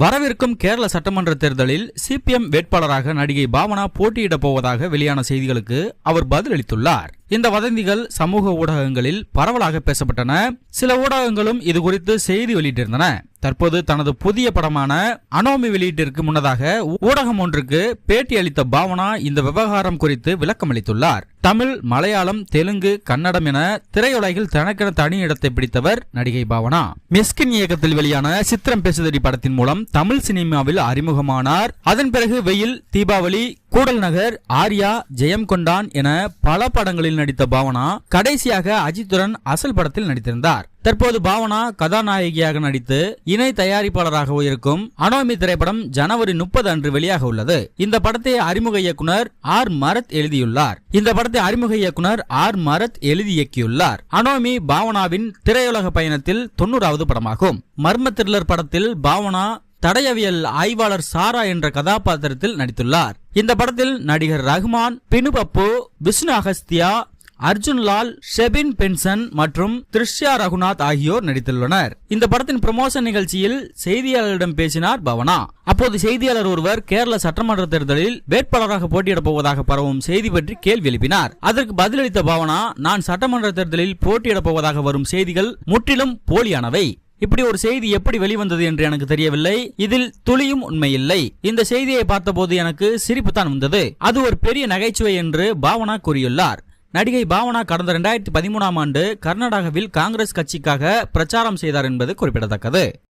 வரவிருக்கும் கேரள சட்டமன்ற தேர்தலில் சிபிஎம் வேட்பாளராக நடிகை பாவனா போட்டியிடப் போவதாக வெளியான செய்திகளுக்கு அவர் பதிலளித்துள்ளார். இந்த வதந்திகள் சமூக ஊடகங்களில் பரவலாக பேசப்பட்டன. சில ஊடகங்களும் இது குறித்து செய்தி வெளியிட்டிருந்தன. தற்போது தனது புதிய படமான அனோமி வெளியீட்டிற்கு முன்னதாக ஊடகம் ஒன்றுக்கு பேட்டி அளித்த பாவனா இந்த விவகாரம் குறித்து விளக்கம் அளித்துள்ளார். தமிழ், மலையாளம், தெலுங்கு, கன்னடம் என திரையுலகில் தனக்கென தனி இடத்தை பிடித்தவர் நடிகை பாவனா. மிஸ்கின் இயக்கத்தில் வெளியான சித்திரம் பேசுதடி படத்தின் மூலம் தமிழ் சினிமாவில் அறிமுகமானார். அதன் பிறகு வெயில், தீபாவளி, கூடல் நகர், ஆர்யா, ஜெயம் கொண்டான் என பல படங்களில் நடித்த பாவனா கடைசியாக அஜித்துடன் அசல் படத்தில் நடித்திருந்தார். தற்போது பாவனா கதாநாயகியாக நடித்து இணை தயாரிப்பாளராக இருக்கும் அனோமி திரைப்படம் ஜனவரி 30 அன்று வெளியாக உள்ளது. இந்த படத்தை அறிமுக இயக்குனர் ஆர் மரத் எழுதி இயக்கியுள்ளார். அனோமி பாவனாவின் திரையுலக பயணத்தில் 90வது படமாகும். மர்ம த்ரில்லர் படத்தில் பாவனா தடயவியல் ஆய்வாளர் சாரா என்ற கதாபாத்திரத்தில் நடித்துள்ளார். இந்த படத்தில் நடிகர் ரஹ்மான், பினு பப்பு, விஷ்ணு அகஸ்தியா, அர்ஜுன் லால், ஷெபின் பென்சன் மற்றும் த்ரிஷ்யா ரகுநாத் ஆகியோர் நடித்துள்ளனர். இந்த படத்தின் ப்ரமோஷன் நிகழ்ச்சியில் செய்தியாளர்களிடம் பேசினார் பாவனா. அப்போது செய்தியாளர் ஒருவர் கேரள சட்டமன்ற தேர்தலில் வேட்பாளராக போட்டியிடப் போவதாக பரவும் செய்தி பற்றி கேள்வி எழுப்பினார். அதற்கு பதிலளித்த பாவனா, நான் சட்டமன்ற தேர்தலில் போட்டியிடப் போவதாக வரும் செய்திகள் முற்றிலும் போலியானவை. இப்படி ஒரு செய்தி எப்படி வெளிவந்தது என்று எனக்கு தெரியவில்லை. இதில் துளியும் உண்மையில்லை. இந்த செய்தியை பார்த்தபோது எனக்கு சிரிப்பு தான் வந்தது. அது ஒரு பெரிய நகைச்சுவை என்று பாவனா கூறியுள்ளார். நடிகை பாவனா கடந்த 2013ஆம் ஆண்டு கர்நாடகாவில் காங்கிரஸ் கட்சிக்காக பிரச்சாரம் செய்தார் என்பது குறிப்பிடத்தக்கது.